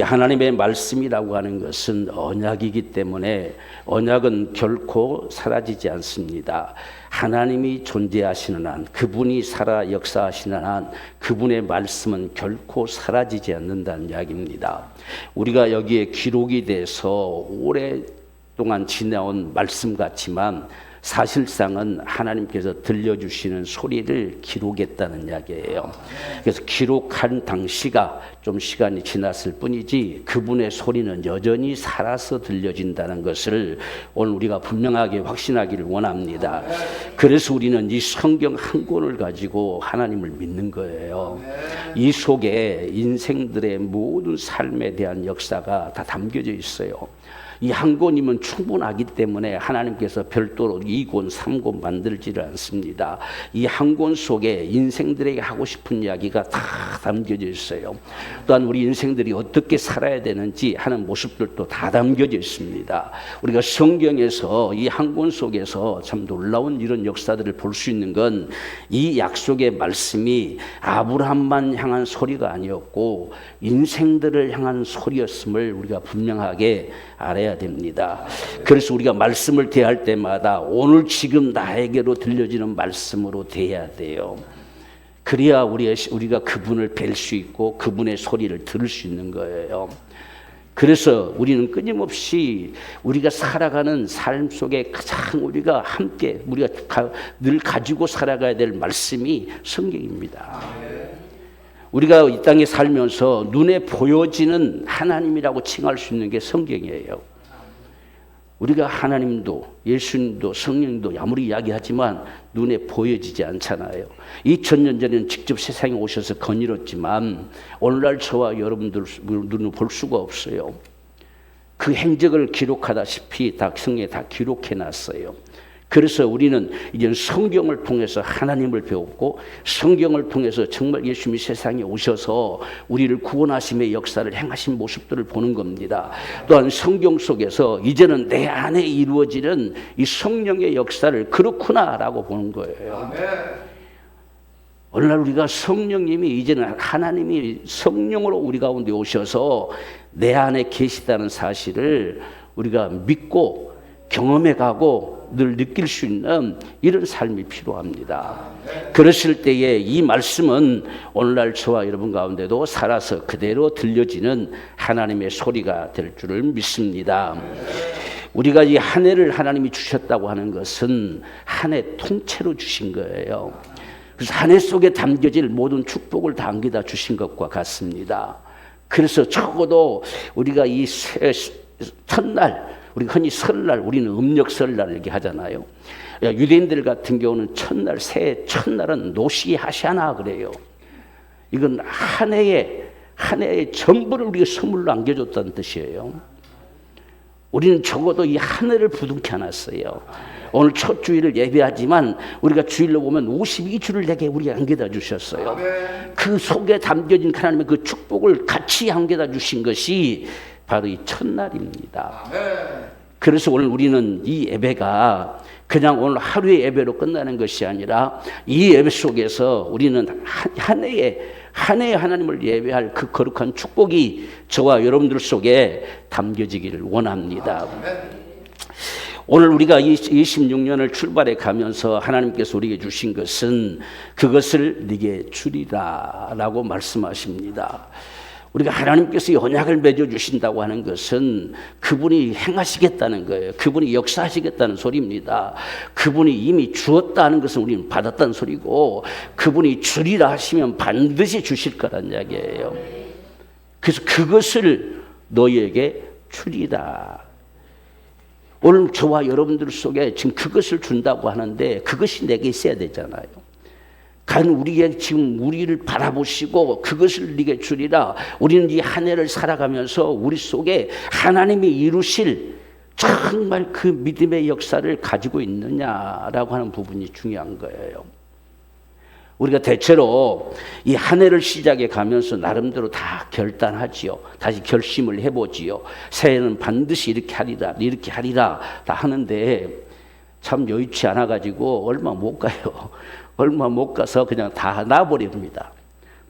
하나님의 말씀이라고 하는 것은 언약이기 때문에 언약은 결코 사라지지 않습니다. 하나님이 존재하시는 한, 그분이 살아 역사하시는 한 그분의 말씀은 결코 사라지지 않는다는 이야기입니다. 우리가 여기에 기록이 돼서 오랫동안 지나온 말씀 같지만 사실상은 하나님께서 들려주시는 소리를 기록했다는 이야기예요. 그래서 기록한 당시가 좀 시간이 지났을 뿐이지 그분의 소리는 여전히 살아서 들려진다는 것을 오늘 우리가 분명하게 확신하기를 원합니다. 그래서 우리는 이 성경 한 권을 가지고 하나님을 믿는 거예요. 이 속에 인생들의 모든 삶에 대한 역사가 다 담겨져 있어요. 이 한 권이면 충분하기 때문에 하나님께서 별도로 2권, 3권 만들지를 않습니다. 이 한 권 속에 인생들에게 하고 싶은 이야기가 다 담겨져 있어요. 또한 우리 인생들이 어떻게 살아야 되는지 하는 모습들도 다 담겨져 있습니다. 우리가 성경에서 이 한 권 속에서 참 놀라운 이런 역사들을 볼 수 있는 건 이 약속의 말씀이 아브라함만 향한 소리가 아니었고 인생들을 향한 소리였음을 우리가 분명하게 알아야 됩니다. 그래서 우리가 말씀을 대할 때마다 오늘 지금 나에게로 들려지는 말씀으로 대해야 돼요. 그래야 우리가 그분을 뵐 수 있고 그분의 소리를 들을 수 있는 거예요. 그래서 우리는 끊임없이 우리가 살아가는 삶 속에 가장 우리가 함께 우리가 늘 가지고 살아가야 될 말씀이 성경입니다. 우리가 이 땅에 살면서 눈에 보여지는 하나님이라고 칭할 수 있는 게 성경이에요. 우리가 하나님도 예수님도 성령도 아무리 이야기하지만 눈에 보여지지 않잖아요. 2000년 전에는 직접 세상에 오셔서 거닐었지만 오늘날 저와 여러분들 눈으로 볼 수가 없어요. 그 행적을 기록하다시피 다 성경에 다 기록해놨어요. 그래서 우리는 이제 성경을 통해서 하나님을 배웠고 성경을 통해서 정말 예수님이 세상에 오셔서 우리를 구원하심의 역사를 행하신 모습들을 보는 겁니다. 또한 성경 속에서 이제는 내 안에 이루어지는 이 성령의 역사를 그렇구나라고 보는 거예요. 오늘날 우리가 성령님이 이제는 하나님이 성령으로 우리 가운데 오셔서 내 안에 계시다는 사실을 우리가 믿고 경험해 가고 늘 느낄 수 있는 이런 삶이 필요합니다. 그러실 때에 이 말씀은 오늘날 저와 여러분 가운데도 살아서 그대로 들려지는 하나님의 소리가 될 줄을 믿습니다. 우리가 이 한 해를 하나님이 주셨다고 하는 것은 한 해 통째로 주신 거예요. 그래서 한 해 속에 담겨질 모든 축복을 다 안겨다 주신 것과 같습니다. 그래서 적어도 우리가 이 첫날 우리가 흔히 설날, 우리는 음력 설날 이렇게 하잖아요. 유대인들 같은 경우는 첫날, 새해 첫날은 노시 하샤나 그래요. 이건 한 해의 전부를 우리가 선물로 안겨줬다는 뜻이에요. 우리는 적어도 이 한 해를 부둥켜 놨어요. 오늘 첫 주일을 예배하지만 우리가 주일로 보면 52주를 내게 우리가 안겨다 주셨어요. 그 속에 담겨진 하나님의 그 축복을 같이 안겨다 주신 것이 바로 이 첫날입니다. 그래서 오늘 우리는 이 예배가 그냥 오늘 하루의 예배로 끝나는 것이 아니라 이 예배 속에서 우리는 한 해에 하나님을 예배할 그 거룩한 축복이 저와 여러분들 속에 담겨지기를 원합니다. 오늘 우리가 26년을 출발해 가면서 하나님께서 우리에게 주신 것은 그것을 네게 주리라 라고 말씀하십니다. 우리가 하나님께서 언약을 맺어주신다고 하는 것은 그분이 행하시겠다는 거예요. 그분이 역사하시겠다는 소리입니다. 그분이 이미 주었다는 것은 우리는 받았다는 소리고 그분이 주리라 하시면 반드시 주실 거란 이야기예요. 그래서 그것을 너희에게 주리라. 오늘 저와 여러분들 속에 지금 그것을 준다고 하는데 그것이 내게 있어야 되잖아요. 간 우리의 지금 우리를 바라보시고 그것을 네게 주리라. 우리는 이 한 해를 살아가면서 우리 속에 하나님이 이루실 정말 그 믿음의 역사를 가지고 있느냐라고 하는 부분이 중요한 거예요. 우리가 대체로 이 한 해를 시작해 가면서 나름대로 다 결단하지요. 다시 결심을 해보지요. 새해는 반드시 이렇게 하리라 다 하는데 참 여의치 않아가지고 얼마 못 가요. 얼마 못 가서 그냥 다 놔버립니다.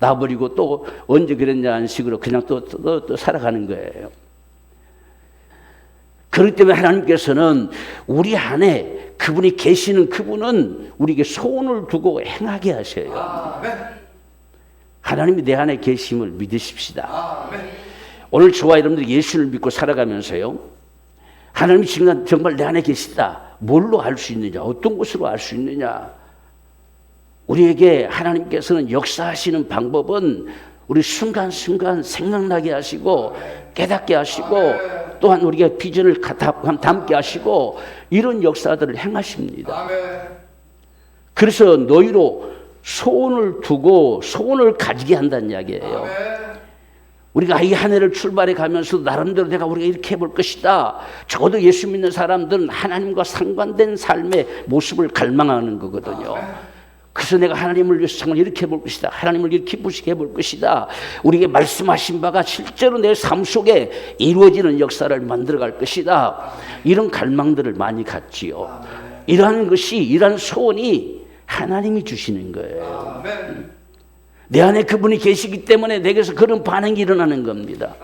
놔버리고 또 언제 그랬냐는 식으로 그냥 또 살아가는 거예요. 그렇기 때문에 하나님께서는 우리 안에 그분이 계시는 그분은 우리에게 소원을 두고 행하게 하셔요. 하나님이 내 안에 계심을 믿으십시다. 오늘 저와 여러분들이 예수를 믿고 살아가면서요, 하나님이 지금 정말 내 안에 계시다. 뭘로 알 수 있느냐? 어떤 것으로 알 수 있느냐? 우리에게 하나님께서는 역사하시는 방법은 우리 순간순간 생각나게 하시고 깨닫게 하시고 또한 우리가 비전을 담게 하시고 이런 역사들을 행하십니다. 그래서 너희로 소원을 두고 소원을 가지게 한다는 이야기예요. 우리가 이 한 해를 출발해 가면서 나름대로 우리가 이렇게 해볼 것이다. 적어도 예수 믿는 사람들은 하나님과 상관된 삶의 모습을 갈망하는 거거든요. 그래서 내가 하나님을 위해서 정말 이렇게 해볼 것이다. 하나님을 이렇게 기쁘시게 해볼 것이다. 우리에게 말씀하신 바가 실제로 내 삶 속에 이루어지는 역사를 만들어갈 것이다. 이런 갈망들을 많이 갖지요. 이러한 소원이 하나님이 주시는 거예요. 내 안에 그분이 계시기 때문에 내게서 그런 반응이 일어나는 겁니다.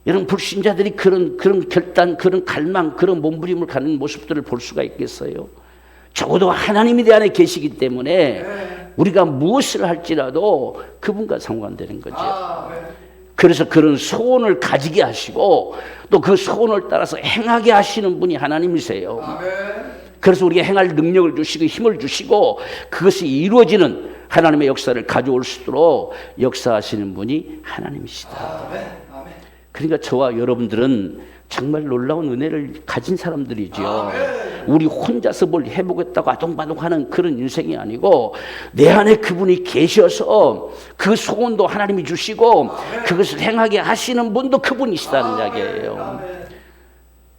여러분, 불신자들이 그런 결단, 그런 갈망, 그런 몸부림을 갖는 모습들을 볼 수가 있겠어요? 적어도 하나님이 내 안에 계시기 때문에 우리가 무엇을 할지라도 그분과 상관되는 거죠. 그래서 그런 소원을 가지게 하시고 또 그 소원을 따라서 행하게 하시는 분이 하나님이세요. 그래서 우리가 행할 능력을 주시고 힘을 주시고 그것이 이루어지는 하나님의 역사를 가져올 수 있도록 역사하시는 분이 하나님이시다. 그러니까 저와 여러분들은 정말 놀라운 은혜를 가진 사람들이죠. 우리 혼자서 뭘 해보겠다고 아동바동하는 그런 인생이 아니고 내 안에 그분이 계셔서 그 소원도 하나님이 주시고 그것을 행하게 하시는 분도 그분이시다는 이야기예요.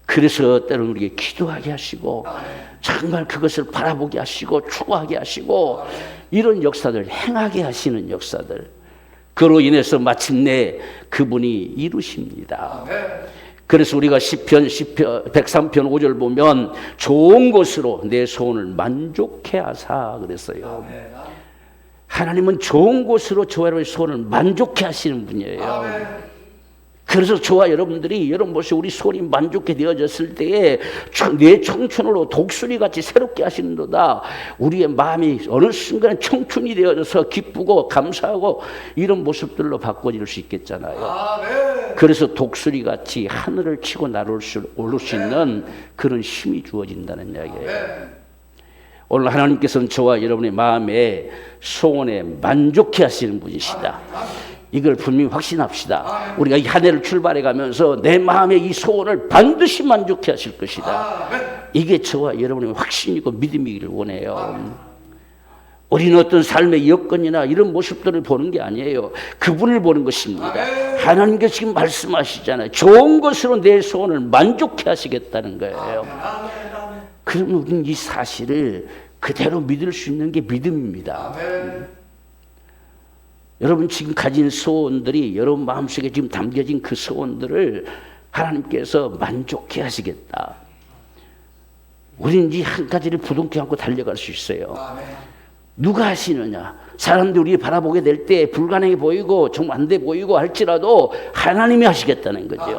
그래서 때로는 우리에게 기도하게 하시고 정말 그것을 바라보게 하시고 추구하게 하시고 이런 역사들 행하게 하시는 역사들, 그로 인해서 마침내 그분이 이루십니다. 그래서 우리가 시편 103편 5절 보면 좋은 것으로 내 소원을 만족해 하사 그랬어요. 하나님은 좋은 것으로 저와 여러분의 소원을 만족해 하시는 분이에요. 그래서 저와 여러분들이 여러분 모습 우리 소원이 만족해 되어졌을 때에 내 청춘으로 독수리같이 새롭게 하시는도다. 우리의 마음이 어느 순간 청춘이 되어져서 기쁘고 감사하고 이런 모습들로 바꿔질 수 있겠잖아요. 그래서 독수리같이 하늘을 치고 날아올 수 있는 그런 힘이 주어진다는 이야기예요. 오늘 하나님께서는 저와 여러분의 마음에 소원에 만족해 하시는 분이시다. 이걸 분명히 확신합시다. 우리가 이 한 해를 출발해 가면서 내 마음의 이 소원을 반드시 만족해 하실 것이다. 이게 저와 여러분의 확신이고 믿음이기를 원해요. 우리는 어떤 삶의 여건이나 이런 모습들을 보는 게 아니에요. 그분을 보는 것입니다. 하나님께서 지금 말씀하시잖아요. 좋은 것으로 내 소원을 만족해 하시겠다는 거예요. 그러면 우리는 이 사실을 그대로 믿을 수 있는 게 믿음입니다. 여러분 지금 가진 소원들이 여러분 마음속에 지금 담겨진 그 소원들을 하나님께서 만족해 하시겠다. 우리는 이 한 가지를 부둥켜 안고 달려갈 수 있어요. 누가 하시느냐? 사람들이 우리 바라보게 될 때 불가능해 보이고 정말 안 돼 보이고 할지라도 하나님이 하시겠다는 거죠.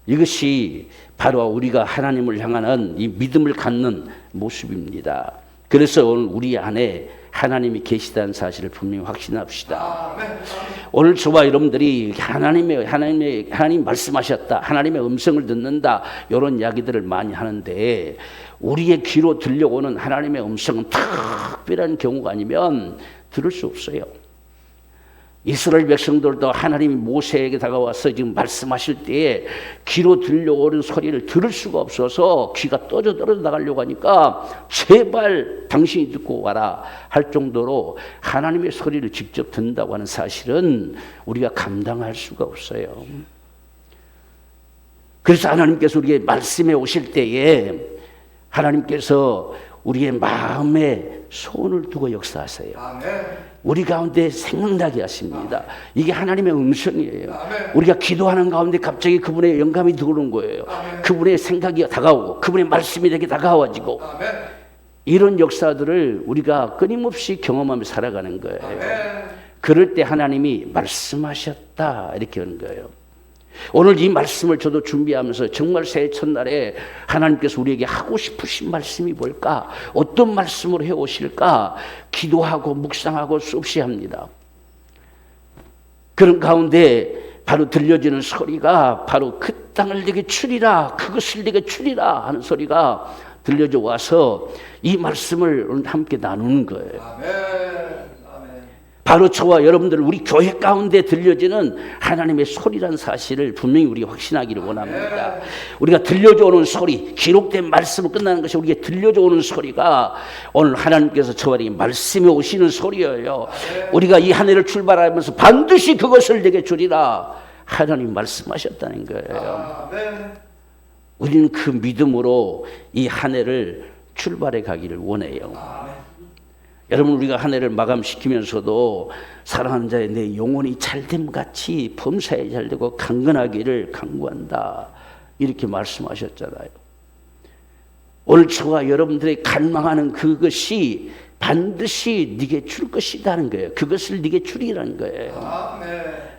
이것이 바로 우리가 하나님을 향하는 이 믿음을 갖는 모습입니다. 그래서 오늘 우리 안에 하나님이 계시다는 사실을 분명히 확신합시다. 오늘 저와 여러분들이 하나님 말씀하셨다, 하나님의 음성을 듣는다 이런 이야기들을 많이 하는데 우리의 귀로 들려오는 하나님의 음성은 특별한 경우가 아니면 들을 수 없어요. 이스라엘 백성들도 하나님이 모세에게 다가와서 지금 말씀하실 때에 귀로 들려오는 소리를 들을 수가 없어서 귀가 떨어져 나가려고 하니까 제발 당신이 듣고 와라 할 정도로 하나님의 소리를 직접 듣는다고 하는 사실은 우리가 감당할 수가 없어요. 그래서 하나님께서 우리에게 말씀해 오실 때에 하나님께서 우리의 마음에 소원을 두고 역사하세요. 우리 가운데 생각나게 하십니다. 이게 하나님의 음성이에요. 우리가 기도하는 가운데 갑자기 그분의 영감이 들어오는 거예요. 그분의 생각이 다가오고 그분의 말씀이 내게 다가와지고 이런 역사들을 우리가 끊임없이 경험하며 살아가는 거예요. 그럴 때 하나님이 말씀하셨다 이렇게 하는 거예요. 오늘 이 말씀을 저도 준비하면서 정말 새해 첫날에 하나님께서 우리에게 하고 싶으신 말씀이 뭘까? 어떤 말씀을 해오실까? 기도하고 묵상하고 수없이 합니다. 그런 가운데 바로 들려지는 소리가 바로 그 땅을 내게 주리라, 그것을 내게 주리라 하는 소리가 들려져 와서 이 말씀을 오늘 함께 나누는 거예요. 아멘. 바로 저와 여러분들 우리 교회 가운데 들려지는 하나님의 소리란 사실을 분명히 우리가 확신하기를 원합니다. 우리가 들려져 오는 소리, 기록된 말씀을 끝나는 것이 우리에게 들려져 오는 소리가 오늘 하나님께서 저와 에게 말씀해 오시는 소리예요. 우리가 이 한 해를 출발하면서 반드시 그것을 내게 주리라 하나님 말씀하셨다는 거예요. 우리는 그 믿음으로 이 한 해를 출발해 가기를 원해요. 여러분, 우리가 한 해를 마감시키면서도 사랑하는 자의 내 영혼이 잘됨같이 범사에 잘되고 강건하기를 간구한다 이렇게 말씀하셨잖아요. 오늘 저와 여러분들이 갈망하는 그것이 반드시 네게 줄 것이라는 거예요. 그것을 네게 주리라는 거예요. 아멘.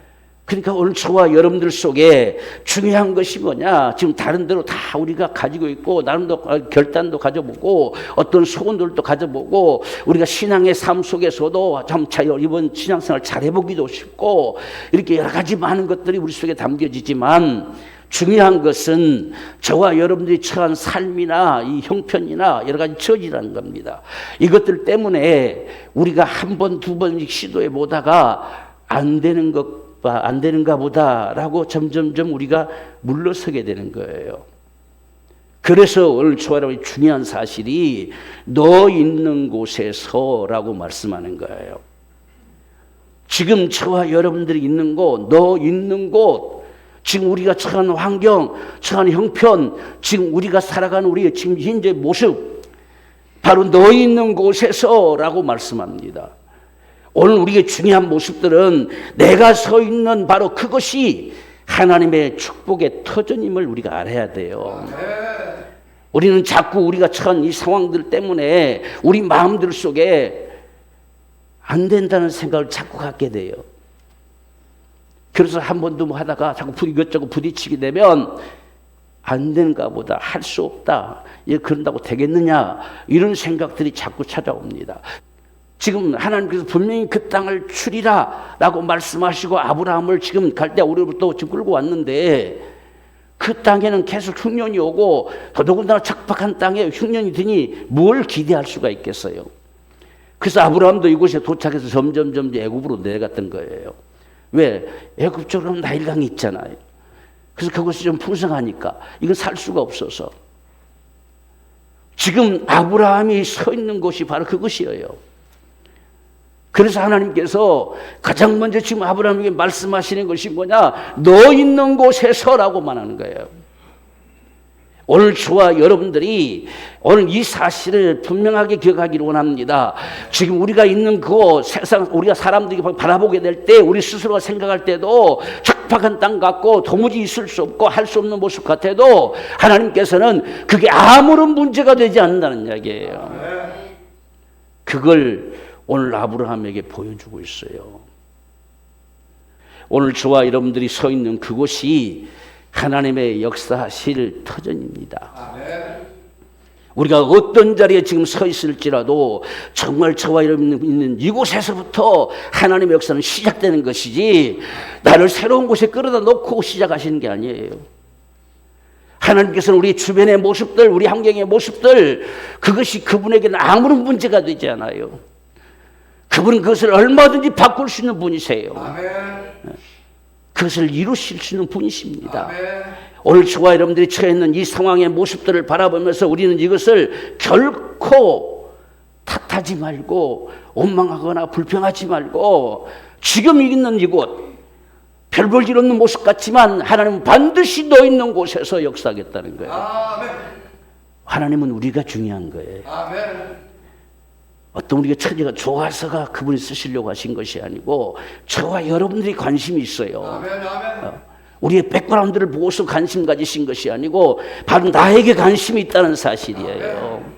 그러니까 오늘 저와 여러분들 속에 중요한 것이 뭐냐? 지금 다른 데로 다 우리가 가지고 있고 나름대로 결단도 가져보고 어떤 소원들도 가져보고 우리가 신앙의 삶 속에서도 참 이번 신앙생활 잘해보기도 싶고 이렇게 여러 가지 많은 것들이 우리 속에 담겨지지만 중요한 것은 저와 여러분들이 처한 삶이나 이 형편이나 여러 가지 처지라는 겁니다. 이것들 때문에 우리가 한 번, 두 번씩 시도해 보다가 안 되는가 보다라고 점점점 우리가 물러서게 되는 거예요. 그래서 오늘 저와 여러분이 중요한 사실이 너 있는 곳에서라고 말씀하는 거예요. 지금 저와 여러분들이 있는 곳, 너 있는 곳, 지금 우리가 처한 환경, 처한 형편, 지금 우리가 살아가는 우리의 지금 현재 모습, 바로 너 있는 곳에서라고 말씀합니다. 오늘 우리의 중요한 모습들은 내가 서 있는 바로 그것이 하나님의 축복의 터전임을 우리가 알아야 돼요. 우리는 자꾸 우리가 처한 이 상황들 때문에 우리 마음들 속에 안 된다는 생각을 자꾸 갖게 돼요. 그래서 한 번도 뭐 하다가 자꾸 이것저것 부딪히게 되면 안 되는가 보다, 할 수 없다, 그런다고 되겠느냐 이런 생각들이 자꾸 찾아옵니다. 지금 하나님께서 분명히 그 땅을 주리라 라고 말씀하시고 아브라함을 지금 갈대아우르부터 지금 끌고 왔는데 그 땅에는 계속 흉년이 오고 더더군다나 척박한 땅에 흉년이 드니 뭘 기대할 수가 있겠어요. 그래서 아브라함도 이곳에 도착해서 점점 애굽으로 내려갔던 거예요. 왜? 애굽 쪽으로는 나일강이 있잖아요. 그래서 그것이 좀 풍성하니까 이건 살 수가 없어서 지금 아브라함이 서 있는 곳이 바로 그것이에요. 그래서 하나님께서 가장 먼저 지금 아브라함에게 말씀하시는 것이 뭐냐? 너 있는 곳에서라고 말하는 거예요. 오늘 저와 여러분들이 오늘 이 사실을 분명하게 기억하기를 원합니다. 지금 우리가 있는 그 세상, 우리가 사람들이 바라보게 될 때 우리 스스로가 생각할 때도 척박한 땅 같고 도무지 있을 수 없고 할 수 없는 모습 같아도 하나님께서는 그게 아무런 문제가 되지 않는다는 이야기예요. 그걸 오늘 아브라함에게 보여주고 있어요. 오늘 저와 여러분들이 서 있는 그곳이 하나님의 역사하실 터전입니다. 아멘. 우리가 어떤 자리에 지금 서 있을지라도 정말 저와 여러분이 있는 이곳에서부터 하나님의 역사는 시작되는 것이지 나를 새로운 곳에 끌어다 놓고 시작하시는 게 아니에요. 하나님께서는 우리 주변의 모습들, 우리 환경의 모습들, 그것이 그분에게는 아무런 문제가 되지 않아요. 그분은 그것을 얼마든지 바꿀 수 있는 분이세요. 아멘. 그것을 이루실 수 있는 분이십니다. 아멘. 오늘 저와 여러분들이 처해 있는 이 상황의 모습들을 바라보면서 우리는 이것을 결코 탓하지 말고 원망하거나 불평하지 말고 지금 있는 이곳, 별 볼 일 없는 모습 같지만 하나님은 반드시 너 있는 곳에서 역사하겠다는 거예요. 아멘. 하나님은 우리가 중요한 거예요. 아멘. 어떤 우리가 처지가 좋아서가 그분이 쓰시려고 하신 것이 아니고 저와 여러분들이 관심이 있어요. 아멘, 아멘. 우리의 백그라운드를 보고서 관심 가지신 것이 아니고 바로 나에게 관심이 있다는 사실이에요. 아멘.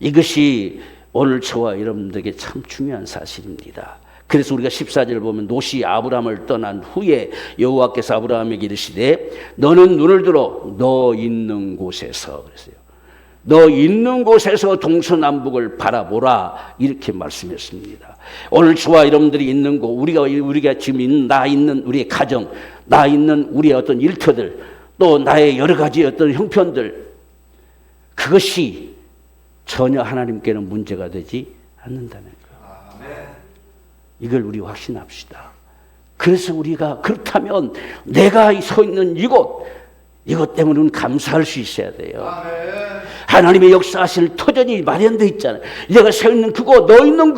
이것이 오늘 저와 여러분들에게 참 중요한 사실입니다. 그래서 우리가 14절 보면 롯이 아브라함을 떠난 후에 여호와께서 아브라함에게 이르시되 너는 눈을 들어 너 있는 곳에서, 그랬어요. 너 있는 곳에서 동서남북을 바라보라, 이렇게 말씀했습니다. 오늘 저와 여러분들이 있는 곳, 우리가 지금 있는 우리의 가정, 나 있는 우리의 어떤 일터들, 또 나의 여러 가지 어떤 형편들, 그것이 전혀 하나님께는 문제가 되지 않는다는 거예요. 이걸 우리 확신합시다. 그래서 우리가 그렇다면 내가 서 있는 이곳 때문에 감사할 수 있어야 돼요. 하나님의 역사하실 터전이 마련되어 있잖아요. 내가 서 있는 그곳, 너 있는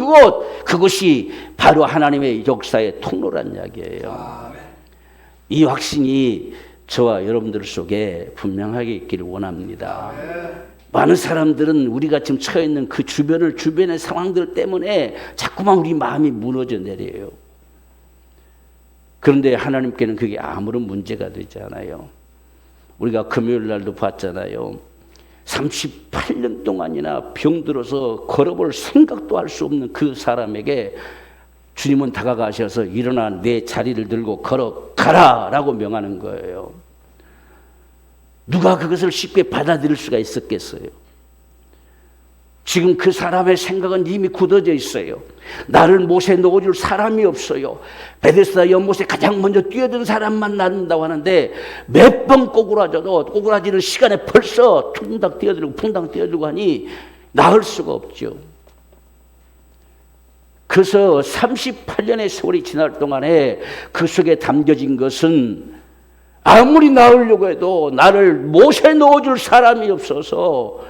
그곳이 바로 하나님의 역사의 통로란 이야기예요. 이 확신이 저와 여러분들 속에 분명하게 있기를 원합니다. 많은 사람들은 우리가 지금 처해 있는 그 주변의 상황들 때문에 자꾸만 우리 마음이 무너져 내려요. 그런데 하나님께는 그게 아무런 문제가 되지 않아요. 우리가 금요일 날도 봤잖아요. 38년 동안이나 병들어서 걸어볼 생각도 할 수 없는 그 사람에게 주님은 다가가셔서 일어나 내 자리를 들고 걸어가라 라고 명하는 거예요. 누가 그것을 쉽게 받아들일 수가 있었겠어요? 지금 그 사람의 생각은 이미 굳어져 있어요. 나를 못에 넣어줄 사람이 없어요. 베데스다 연못에 가장 먼저 뛰어든 사람만 낳는다고 하는데 몇 번 꼬꾸라져도 꼬꾸라지는 시간에 벌써 퉁당 뛰어들고 풍당 뛰어들고 하니 나을 수가 없죠. 그래서 38년의 세월이 지날 동안에 그 속에 담겨진 것은 아무리 낳으려고 해도 나를 못에 넣어줄 사람이 없어서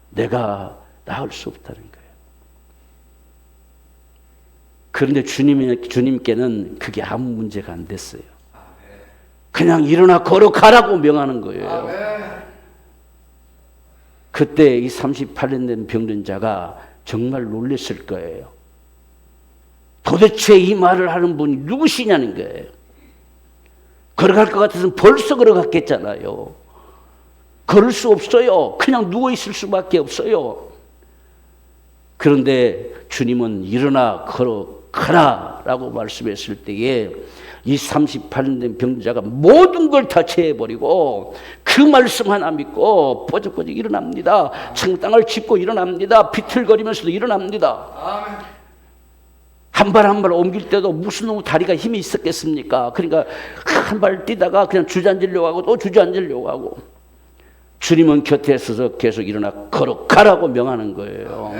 내가 낳을 수 없다는 거예요. 그런데 주님께는 그게 아무 문제가 안 됐어요. 그냥 일어나 걸어가라고 명하는 거예요. 그때 이 38년 된 병든 자가 정말 놀랐을 거예요. 도대체 이 말을 하는 분이 누구시냐는 거예요. 걸어갈 것 같아서는 벌써 걸어갔겠잖아요. 걸을 수 없어요. 그냥 누워있을 수밖에 없어요. 그런데 주님은 일어나 걸어가라 라고 말씀했을 때에 이 38년 된 병자가 모든 걸 다 제해버리고 그 말씀 하나 믿고 뻐적뻐적 일어납니다. 땅을 짚고 일어납니다. 비틀거리면서도 일어납니다. 아멘. 한 발 한 발 옮길 때도 무슨 놈의 다리가 힘이 있었겠습니까? 그러니까 한 발 뛰다가 그냥 주저앉으려고 하고 또 주저앉으려고 하고 주님은 곁에 있어서 계속 일어나 걸어가라고 명하는 거예요.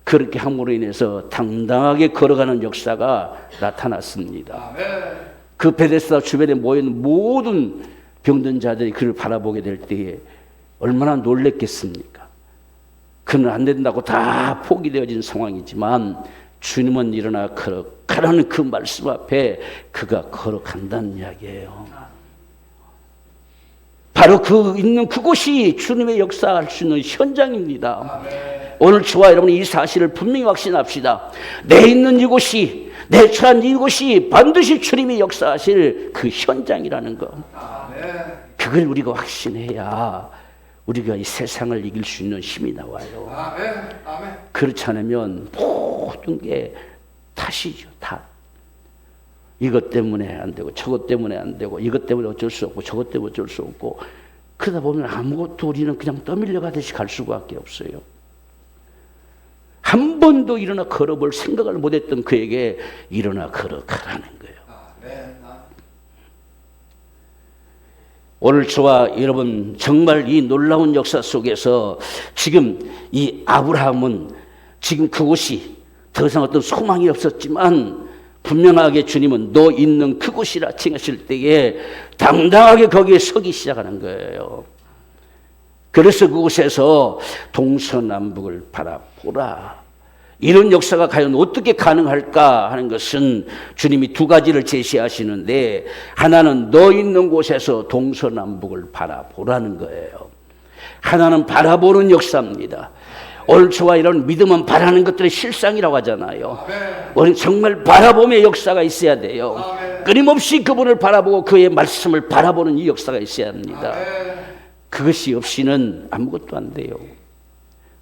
그렇게 함으로 인해서 당당하게 걸어가는 역사가 나타났습니다. 그 베데스다 주변에 모여있는 모든 병든 자들이 그를 바라보게 될 때에 얼마나 놀랬겠습니까? 그는 안 된다고 다 포기되어진 상황이지만 주님은 일어나 걸어가라는 그 말씀 앞에 그가 걸어간다는 이야기예요. 바로 그 있는 그곳이 주님의 역사할 수 있는 현장입니다. 아멘. 오늘 저와 여러분 이 사실을 분명히 확신합시다. 내 있는 이곳이, 내 처한 이곳이 반드시 주님이 역사하실 그 현장이라는 것. 아멘. 그걸 우리가 확신해야 우리가 이 세상을 이길 수 있는 힘이 나와요. 아멘. 아멘. 그렇지 않으면 모든 게 탓이죠. 탓. 이것 때문에 안 되고 저것 때문에 안 되고 이것 때문에 어쩔 수 없고 저것 때문에 어쩔 수 없고 그러다 보면 아무것도 우리는 그냥 떠밀려가듯이 갈 수밖에 없어요. 한 번도 일어나 걸어볼 생각을 못했던 그에게 일어나 걸어가라는 거예요. 오늘 저와 여러분 정말 이 놀라운 역사 속에서 지금 이 아브라함은 지금 그곳이 더 이상 어떤 소망이 없었지만 분명하게 주님은 너 있는 그곳이라 칭하실 때에 당당하게 거기에 서기 시작하는 거예요. 그래서 그곳에서 동서남북을 바라보라. 이런 역사가 과연 어떻게 가능할까 하는 것은 주님이 두 가지를 제시하시는데 하나는 너 있는 곳에서 동서남북을 바라보라는 거예요. 하나는 바라보는 역사입니다. 오늘 저와 이런 믿음은 바라는 것들의 실상이라고 하잖아요. 우리 정말 바라봄의 역사가 있어야 돼요. 끊임없이 그분을 바라보고 그의 말씀을 바라보는 이 역사가 있어야 합니다. 그것이 없이는 아무것도 안 돼요.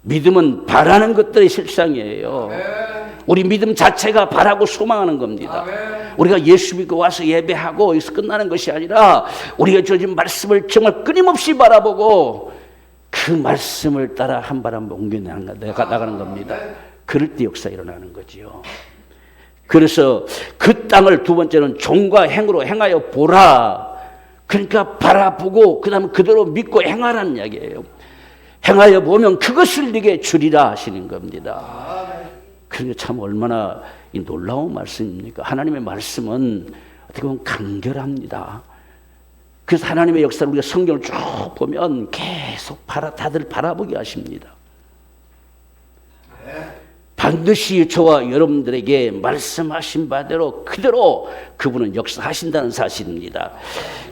믿음은 바라는 것들의 실상이에요. 우리 믿음 자체가 바라고 소망하는 겁니다. 우리가 예수 믿고 와서 예배하고 여기서 끝나는 것이 아니라 우리가 주어진 말씀을 정말 끊임없이 바라보고 그 말씀을 따라 한 발 한 발 옮겨 나가는 겁니다. 그럴 때 역사 일어나는 거지요. 그래서 그 땅을 두 번째는 종과 행으로 행하여 보라. 그러니까 바라보고 그 다음에 그대로 믿고 행하라는 이야기예요. 행하여 보면 그것을 네게 주리라 하시는 겁니다. 그게 참 얼마나 놀라운 말씀입니까? 하나님의 말씀은 어떻게 보면 간결합니다. 그래서 하나님의 역사를 우리가 성경을 쭉 보면 계속 다들 바라보게 하십니다. 반드시 저와 여러분들에게 말씀하신 바대로 그대로 그분은 역사하신다는 사실입니다.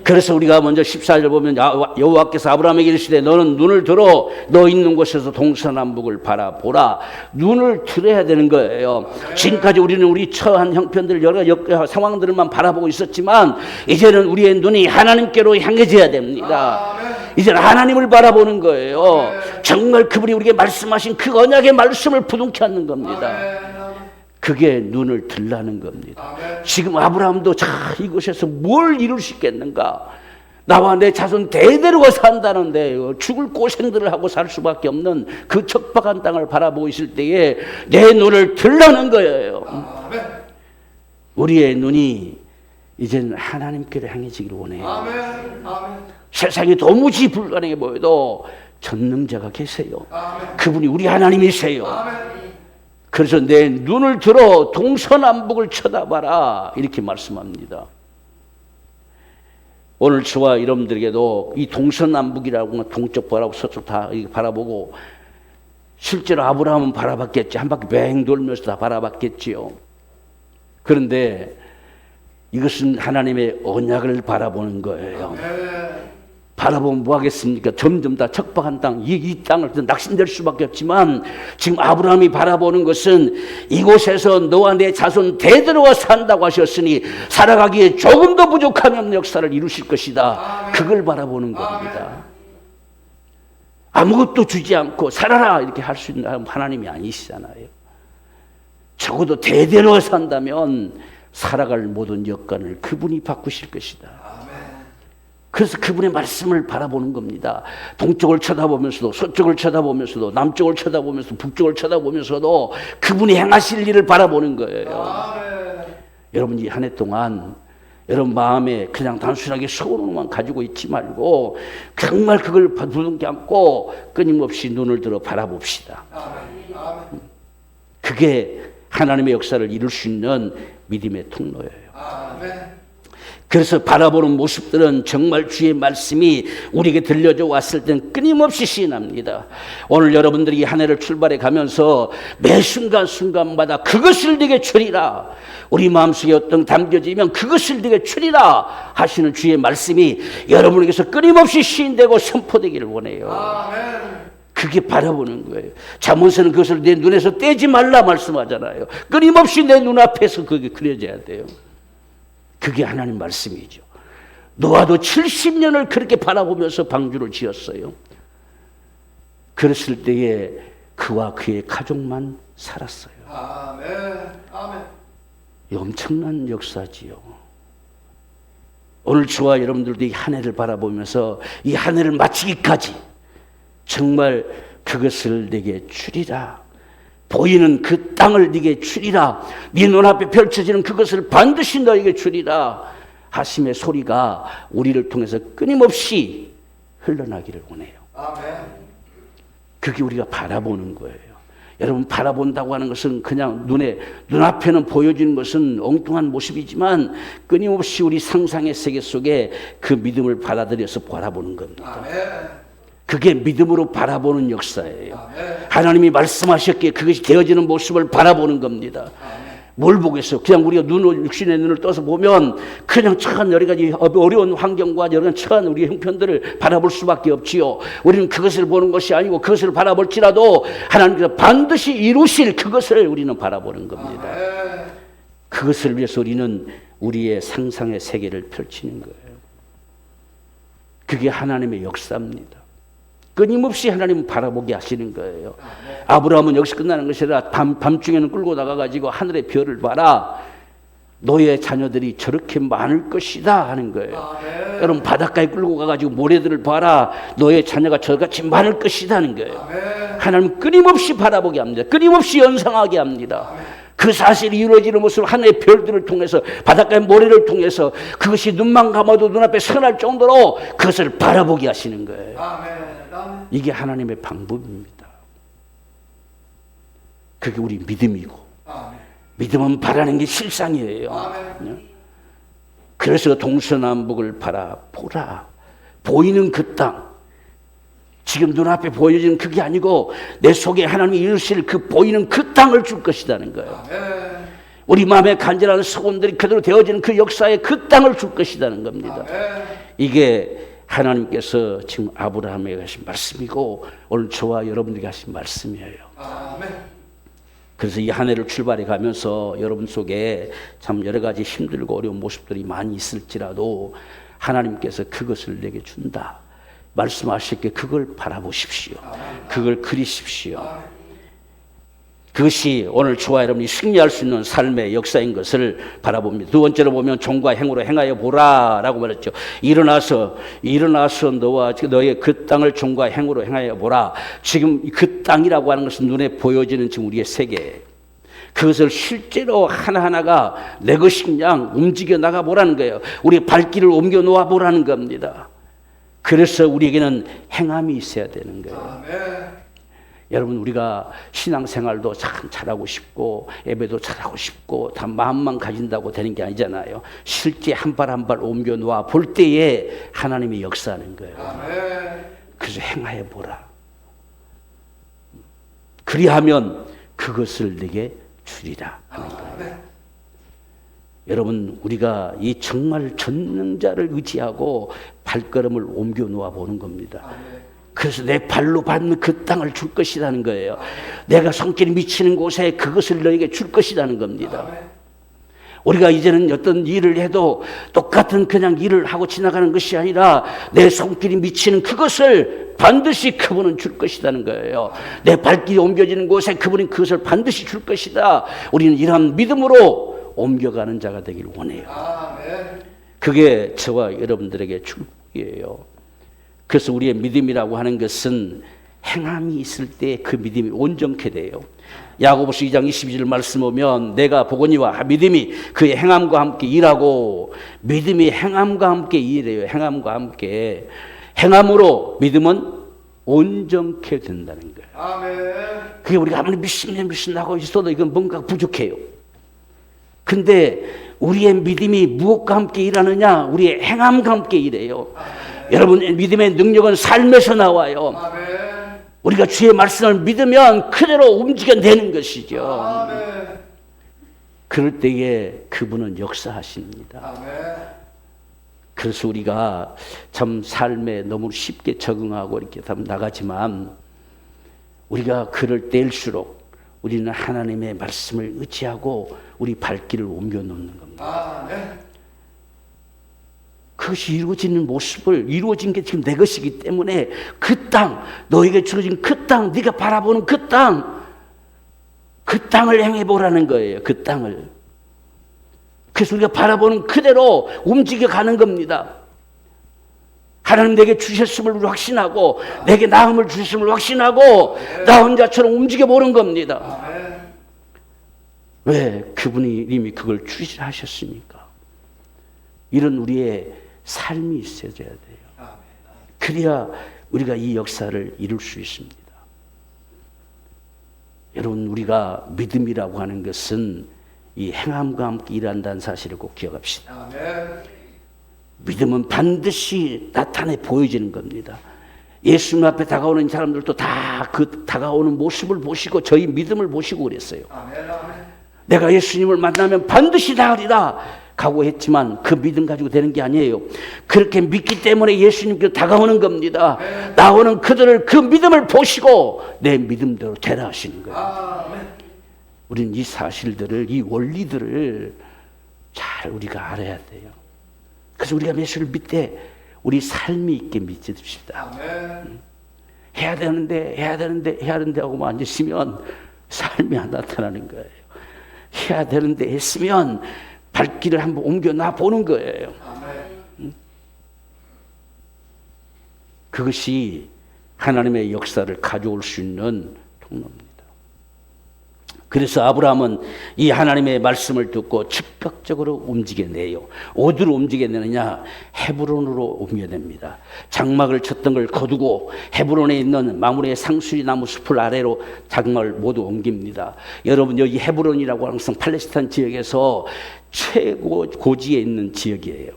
그래서 우리가 먼저 14절 보면 여호와께서 아브라함에게 이르시되 너는 눈을 들어 너 있는 곳에서 동서남북을 바라보라. 눈을 들어야 되는 거예요. 지금까지 우리는 우리 처한 형편들 여러 상황들만 바라보고 있었지만 이제는 우리의 눈이 하나님께로 향해져야 됩니다. 이제는 하나님을 바라보는 거예요. 정말 그분이 우리에게 말씀하신 그 언약의 말씀을 부둥켜 안는 겁니다. 그게 눈을 들라는 겁니다. 지금 아브라함도 이곳에서 뭘 이룰 수 있겠는가? 나와 내 자손 대대로가 산다는데 죽을 고생들을 하고 살 수밖에 없는 그 척박한 땅을 바라보고 있을 때에 내 눈을 들라는 거예요. 우리의 눈이 이제는 하나님께로 향해지기를 원해요. 세상이 도무지 불가능해 보여도 전능자가 계세요. 그분이 우리 하나님이세요. 그래서 내 눈을 들어 동서남북을 쳐다봐라 이렇게 말씀합니다. 오늘 저와 여러분들에게도 이 동서남북이라고 동쪽 바라보고 서쪽 다 바라보고 실제로 아브라함은 바라봤겠지. 한 바퀴 뱅 돌면서 다 바라봤겠지요. 그런데 이것은 하나님의 언약을 바라보는 거예요. 바라보면 뭐 하겠습니까? 점점 다 척박한 땅, 이 땅을 낙심될 수밖에 없지만 지금 아브라함이 바라보는 것은 이곳에서 너와 내 자손 대대로가 산다고 하셨으니 살아가기에 조금 더 부족하면 역사를 이루실 것이다. 그걸 바라보는 겁니다. 아무것도 주지 않고 살아라 이렇게 할 수 있는 하나님이 아니시잖아요. 적어도 대대로 산다면 살아갈 모든 여건을 그분이 바꾸실 것이다. 그래서 그분의 말씀을 바라보는 겁니다. 동쪽을 쳐다보면서도 서쪽을 쳐다보면서도 남쪽을 쳐다보면서도 북쪽을 쳐다보면서도 그분이 행하실 일을 바라보는 거예요. 여러분 이 한 해 동안 여러분 마음에 그냥 단순하게 소원만 가지고 있지 말고 정말 그걸 부둥켜 안고 끊임없이 눈을 들어 바라봅시다. 그게 하나님의 역사를 이룰 수 있는 믿음의 통로예요. 그래서 바라보는 모습들은 정말 주의 말씀이 우리에게 들려져 왔을 땐 끊임없이 시인합니다. 오늘 여러분들이 한 해를 출발해 가면서 매 순간순간마다 그것을 네게 주리라. 우리 마음속에 어떤 담겨지면 그것을 네게 주리라 하시는 주의 말씀이 여러분에게서 끊임없이 시인되고 선포되기를 원해요. 그게 바라보는 거예요. 잠언서는 그것을 내 눈에서 떼지 말라 말씀하잖아요. 끊임없이 내 눈앞에서 그게 그려져야 돼요. 그게 하나님 말씀이죠. 노아도 70년을 그렇게 바라보면서 방주를 지었어요. 그랬을 때에 그와 그의 가족만 살았어요. 아멘. 엄청난 역사지요. 오늘 저와 여러분들도 이 한 해를 바라보면서 이 한 해를 마치기까지 정말 그것을 내게 주리라. 보이는 그 땅을 네게 주리라. 네 눈앞에 펼쳐지는 그것을 반드시 너에게 주리라 하심의 소리가 우리를 통해서 끊임없이 흘러나기를 원해요. 그게 우리가 바라보는 거예요. 여러분 바라본다고 하는 것은 그냥 눈앞에는 보여지는 것은 엉뚱한 모습이지만 끊임없이 우리 상상의 세계 속에 그 믿음을 받아들여서 바라보는 겁니다. 그게 믿음으로 바라보는 역사예요. 하나님이 말씀하셨기에 그것이 되어지는 모습을 바라보는 겁니다. 뭘 보겠어요? 그냥 우리가 육신의 눈을 떠서 보면 그냥 처한 여러 가지 어려운 환경과 여러 가지 처한 우리의 형편들을 바라볼 수밖에 없지요. 우리는 그것을 보는 것이 아니고 그것을 바라볼지라도 하나님께서 반드시 이루실 그것을 우리는 바라보는 겁니다. 그것을 위해서 우리는 우리의 상상의 세계를 펼치는 거예요. 그게 하나님의 역사입니다. 끊임없이 하나님은 바라보게 하시는 거예요. 아브라함은 여기서 끝나는 것이 아니라 밤중에는 끌고 나가가지고 하늘의 별을 봐라. 너의 자녀들이 저렇게 많을 것이다 하는 거예요. 여러분 바닷가에 끌고 가가지고 모래들을 봐라. 너의 자녀가 저같이 많을 것이다 하는 거예요. 하나님은 끊임없이 바라보게 합니다. 끊임없이 연상하게 합니다. 그 사실이 이루어지는 모습을 하늘의 별들을 통해서 바닷가의 모래를 통해서 그것이 눈만 감아도 눈앞에 선할 정도로 그것을 바라보게 하시는 거예요. 이게 하나님의 방법입니다. 그게 우리 믿음이고 믿음은 바라는 게 실상이에요. 그래서 동서남북을 바라보라. 보이는 그 땅, 지금 눈앞에 보여지는 그게 아니고 내 속에 하나님이 이루실 그 보이는 그 땅을 줄 것이라는 거예요. 우리 마음에 간절한 소원들이 그대로 되어지는 그 역사의 그 땅을 줄 것이라는 겁니다. 이게 하나님께서 지금 아브라함에게 하신 말씀이고 오늘 저와 여러분들에게 하신 말씀이에요. 그래서 이 한 해를 출발해 가면서 여러분 속에 참 여러 가지 힘들고 어려운 모습들이 많이 있을지라도 하나님께서 그것을 내게 준다 말씀하실게 그걸 바라보십시오. 그걸 그리십시오. 그것이 오늘 저와 여러분이 승리할 수 있는 삶의 역사인 것을 바라봅니다. 두 번째로 보면 종과 행으로 행하여 보라 라고 말했죠. 일어나서 너와 너의 그 땅을 종과 행으로 행하여 보라. 지금 그 땅이라고 하는 것은 눈에 보여지는 지금 우리의 세계, 그것을 실제로 하나하나가 내 것인 양 움직여 나가 보라는 거예요. 우리의 발길을 옮겨 놓아 보라는 겁니다. 그래서 우리에게는 행함이 있어야 되는 거예요. 여러분 우리가 신앙생활도 참 잘하고 싶고 예배도 잘하고 싶고 다 마음만 가진다고 되는 게 아니잖아요. 실제 한 발 한 발 옮겨 놓아 볼 때에 하나님이 역사하는 거예요. 그래서 행하여 보라. 그리하면 그것을 내게 주리라 하는 거예요. 여러분 우리가 이 정말 전능자를 의지하고 발걸음을 옮겨 놓아 보는 겁니다. 그래서 내 발로 밟는 그 땅을 줄 것이라는 거예요. 내가 손길이 미치는 곳에 그것을 너에게 줄 것이라는 겁니다. 우리가 이제는 어떤 일을 해도 똑같은 그냥 일을 하고 지나가는 것이 아니라 내 손길이 미치는 그것을 반드시 그분은 줄 것이라는 거예요. 내 발길이 옮겨지는 곳에 그분이 그것을 반드시 줄 것이다. 우리는 이러한 믿음으로 옮겨가는 자가 되길 원해요. 그게 저와 여러분들에게 축복이에요. 그래서 우리의 믿음이라고 하는 것은 행함이 있을 때 그 믿음이 온전케 돼요. 야고보서 2장 22절 말씀 보면 내가 보거니와 믿음이 그의 행함과 함께 일하고, 믿음이 행함과 함께 일해요. 행함과 함께. 행함으로 믿음은 온전케 된다는 거예요. 아멘. 그게 우리가 아무리 믿는다고 있어도 이건 뭔가 부족해요. 근데 우리의 믿음이 무엇과 함께 일하느냐? 우리의 행함과 함께 일해요. 여러분 믿음의 능력은 삶에서 나와요. 아멘. 우리가 주의 말씀을 믿으면 그대로 움직여내는 것이죠. 아멘. 그럴 때에 그분은 역사하십니다. 아멘. 그래서 우리가 참 삶에 너무 쉽게 적응하고 이렇게 나가지만 우리가 그럴 때일수록 우리는 하나님의 말씀을 의지하고 우리 발길을 옮겨 놓는 겁니다. 아멘. 그것이 이루어지는 모습을, 이루어진 게 지금 내 것이기 때문에 그 땅, 너에게 주어진 그 땅, 네가 바라보는 그 땅, 그 땅을 행해보라는 거예요. 그 땅을. 그래서 우리가 바라보는 그대로 움직여가는 겁니다. 하나님 내게 주셨음을 확신하고 내게 나음을 주셨음을 확신하고 나 혼자처럼 움직여보는 겁니다. 왜? 그분이 이미 그걸 주시하셨으니까. 이런 우리의 삶이 있어야 돼요. 그래야 우리가 이 역사를 이룰 수 있습니다. 여러분 우리가 믿음이라고 하는 것은 이 행함과 함께 일한다는 사실을 꼭 기억합시다. 믿음은 반드시 나타내 보여지는 겁니다. 예수님 앞에 다가오는 사람들도 다 그 다가오는 모습을 보시고 저희 믿음을 보시고 그랬어요. 내가 예수님을 만나면 반드시 나으리라 각오했지만 그 믿음 가지고 되는 게 아니에요. 그렇게 믿기 때문에 예수님께 다가오는 겁니다. 나오는 그들을 그 믿음을 보시고 내 믿음대로 되라 하시는 거예요. 우리는 이 사실들을, 이 원리들을 잘 우리가 알아야 돼요. 그래서 우리가 예수를 믿되 우리 삶이 있게 믿읍시다. 해야 되는데 하고만 앉으시면 삶이 안 나타나는 거예요. 해야 되는데 했으면 발길을 한번 옮겨 놔 보는 거예요. 그것이 하나님의 역사를 가져올 수 있는 통로입니다. 그래서 아브라함은 이 하나님의 말씀을 듣고 즉각적으로 움직여내요. 어디로 움직여내느냐? 헤브론으로 옮겨냅니다. 장막을 쳤던 걸 거두고 헤브론에 있는 마므레 상수리 나무 숲을 아래로 장막을 모두 옮깁니다. 여러분, 여기 헤브론이라고 항상 팔레스타인 지역에서 최고 고지에 있는 지역이에요.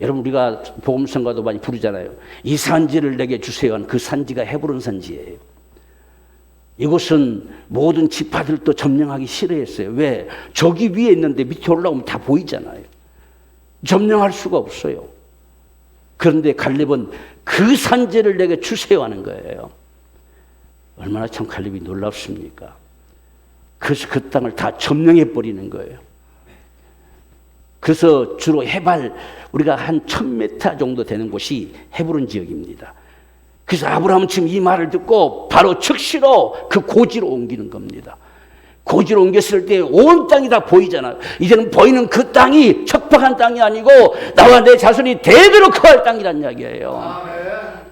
여러분, 우리가 복음성가도 많이 부르잖아요. 이 산지를 내게 주세요 한 그 산지가 헤브론 산지예요. 이곳은 모든 지파들도 점령하기 싫어했어요. 왜? 저기 위에 있는데 밑에 올라오면 다 보이잖아요. 점령할 수가 없어요. 그런데 갈렙은 그 산지를 내게 주세요 하는 거예요. 얼마나 참 갈렙이 놀랍습니까? 그래서 그 땅을 다 점령해 버리는 거예요. 그래서 주로 해발 우리가 한 1000m 정도 되는 곳이 헤브론 지역입니다. 그래서 아브라함은 지금 이 말을 듣고 바로 즉시로 그 고지로 옮기는 겁니다. 고지로 옮겼을 때 온 땅이 다 보이잖아요. 이제는 보이는 그 땅이 척박한 땅이 아니고 나와 내 자손이 대대로 거할 땅이란 이야기예요.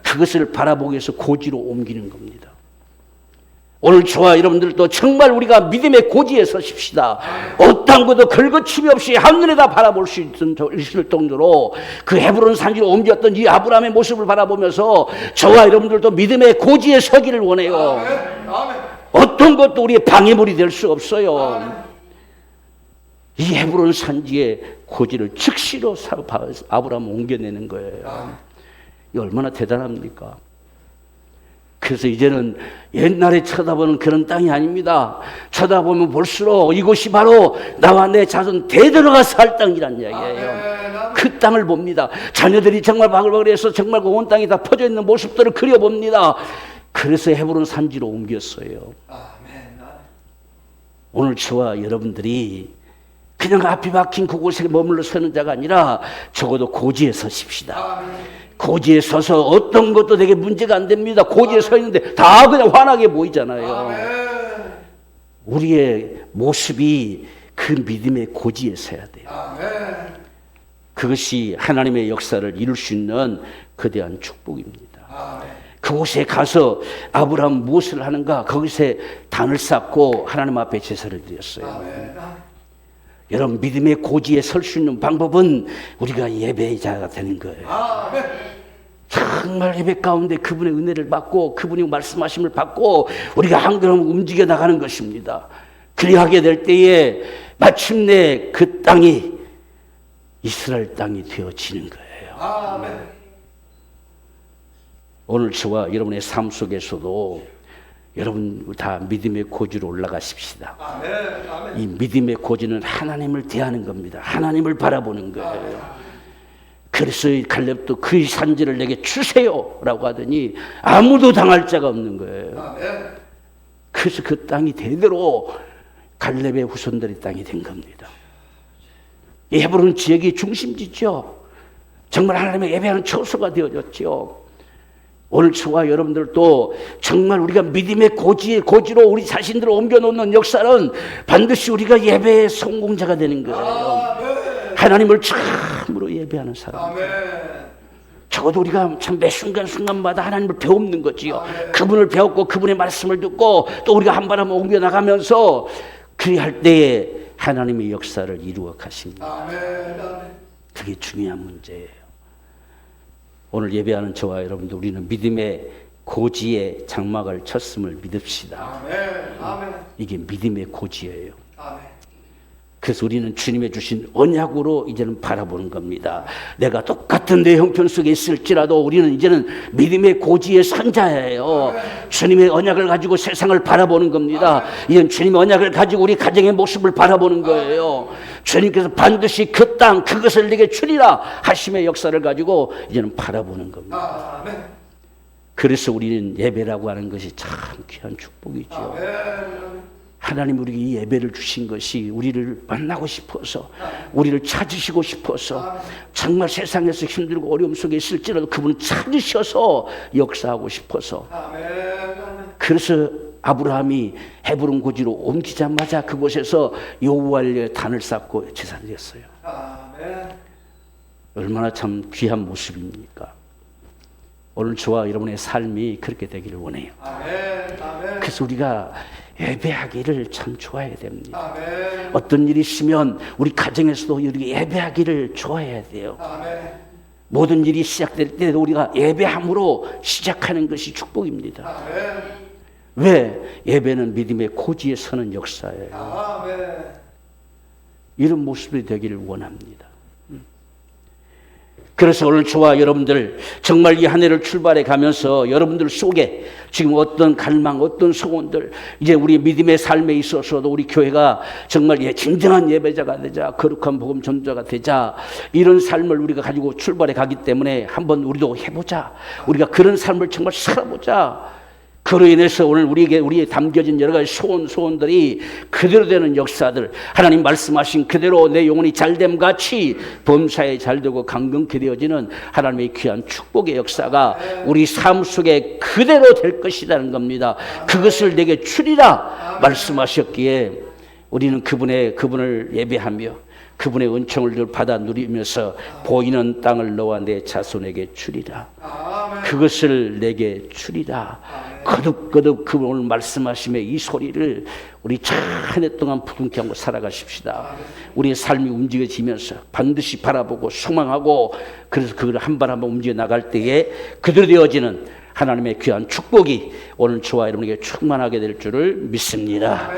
그것을 바라보기 위해서 고지로 옮기는 겁니다. 오늘 저와 여러분들도 정말 우리가 믿음의 고지에 서십시다. 어떤 것도 긁어침이 없이 한눈에다 바라볼 수 있을 정도로 그 헤브론 산지로 옮겼던 이 아브라함의 모습을 바라보면서 저와 여러분들도 믿음의 고지에 서기를 원해요. 어떤 것도 우리의 방해물이 될 수 없어요. 이 헤브론 산지의 고지를 즉시로 아브라함을 옮겨내는 거예요. 이 얼마나 대단합니까? 그래서 이제는 옛날에 쳐다보는 그런 땅이 아닙니다. 쳐다보면 볼수록 이곳이 바로 나와 내 자손 대대로가 살 땅이란 이야기예요. 그 땅을 봅니다. 자녀들이 정말 바글바글해서 정말 그 온 땅이 다 퍼져 있는 모습들을 그려봅니다. 그래서 헤브론 산지로 옮겼어요. 오늘 저와 여러분들이 그냥 앞이 막힌 그곳에 머물러 서는 자가 아니라 적어도 고지에 서십시다. 고지에 서서 어떤 것도 되게 문제가 안 됩니다. 고지에 서 있는데 다 그냥 환하게 보이잖아요. 우리의 모습이 그 믿음의 고지에 서야 돼요. 그것이 하나님의 역사를 이룰 수 있는 거대한 축복입니다. 그곳에 가서 아브라함 무엇을 하는가? 거기서 단을 쌓고 하나님 앞에 제사를 드렸어요. 여러분, 믿음의 고지에 설 수 있는 방법은 우리가 예배자가 되는 거예요. 정말 예배 가운데 그분의 은혜를 받고 그분이 말씀하심을 받고 우리가 한 걸음 움직여 나가는 것입니다. 그리하게 될 때에 마침내 그 땅이 이스라엘 땅이 되어지는 거예요. 오늘 저와 여러분의 삶 속에서도 여러분 다 믿음의 고지로 올라가십시다. 이 믿음의 고지는 하나님을 대하는 겁니다. 하나님을 바라보는 거예요. 그래서 갈렙도 그 산지를 내게 주세요라고 하더니 아무도 당할 자가 없는 거예요. 그래서 그 땅이 대대로 갈렙의 후손들의 땅이 된 겁니다. 이 헤브론 지역이 중심지죠. 정말 하나님의 예배하는 처소가 되어졌죠. 오늘 저와 여러분들도 정말 우리가 믿음의 고지로 우리 자신들을 옮겨놓는 역사는 반드시 우리가 예배의 성공자가 되는 거예요. 하나님을 참으로 예배하는 사람. 적어도 우리가 참 매 순간순간마다 하나님을 배우는 거지요. 그분을 배웠고 그분의 말씀을 듣고 또 우리가 한 발음 옮겨나가면서 그리할 때에 하나님의 역사를 이루어 가십니다. 그게 중요한 문제예요. 오늘 예배하는 저와 여러분들, 우리는 믿음의 고지에 장막을 쳤음을 믿읍시다. 이게 믿음의 고지예요. 그래서 우리는 주님의 주신 언약으로 이제는 바라보는 겁니다. 내가 똑같은 내 형편 속에 있을지라도 우리는 이제는 믿음의 고지의 선자예요. 주님의 언약을 가지고 세상을 바라보는 겁니다. 이제는 주님의 언약을 가지고 우리 가정의 모습을 바라보는 거예요. 주님께서 반드시 그 땅, 그것을 내게 주리라 하심의 역사를 가지고 이제는 바라보는 겁니다. 그래서 우리는 예배라고 하는 것이 참 귀한 축복이죠. 하나님 우리에게 이 예배를 주신 것이 우리를 만나고 싶어서, 우리를 찾으시고 싶어서, 정말 세상에서 힘들고 어려움 속에 있을지라도 그분을 찾으셔서 역사하고 싶어서. 그래서 아브라함이 헤브론 고지로 옮기자마자 그곳에서 여호와의 단을 쌓고 제사를 드렸어요. 얼마나 참 귀한 모습입니까? 오늘 저와 여러분의 삶이 그렇게 되기를 원해요. 그래서 우리가 예배하기를 참 좋아해야 됩니다. 어떤 일이 있으면 우리 가정에서도 우리 예배하기를 좋아해야 돼요. 모든 일이 시작될 때도 우리가 예배함으로 시작하는 것이 축복입니다. 왜? 예배는 믿음의 고지에 서는 역사예요. 이런 모습이 되기를 원합니다. 그래서 오늘 저와 여러분들 정말 이 한 해를 출발해 가면서 여러분들 속에 지금 어떤 갈망, 어떤 소원들, 이제 우리 믿음의 삶에 있어서도 우리 교회가 정말 진정한 예배자가 되자, 거룩한 복음 전도자가 되자, 이런 삶을 우리가 가지고 출발해 가기 때문에 한번 우리도 해보자. 우리가 그런 삶을 정말 살아보자. 그로 인해서 오늘 우리에 담겨진 여러 가지 소원들이 그대로 되는 역사들, 하나님 말씀하신 그대로 내 영혼이 잘됨 같이 범사에 잘되고 강건케 되어지는 하나님의 귀한 축복의 역사가 우리 삶 속에 그대로 될 것이라는 겁니다. 그것을 내게 주리라 말씀하셨기에 우리는 그분을 예배하며 그분의 은총을 받아 누리면서 보이는 땅을 너와 내 자손에게 주리라. 그것을 내게 주리라. 거듭거듭 그분 오늘 말씀하심의 이 소리를 우리 한 해 동안 부둥켜 안고 살아가십시다. 우리의 삶이 움직여지면서 반드시 바라보고 소망하고, 그래서 그걸 한 발 한 발 움직여 나갈 때에 그대로 되어지는 하나님의 귀한 축복이 오늘 저와 여러분에게 충만하게 될 줄을 믿습니다.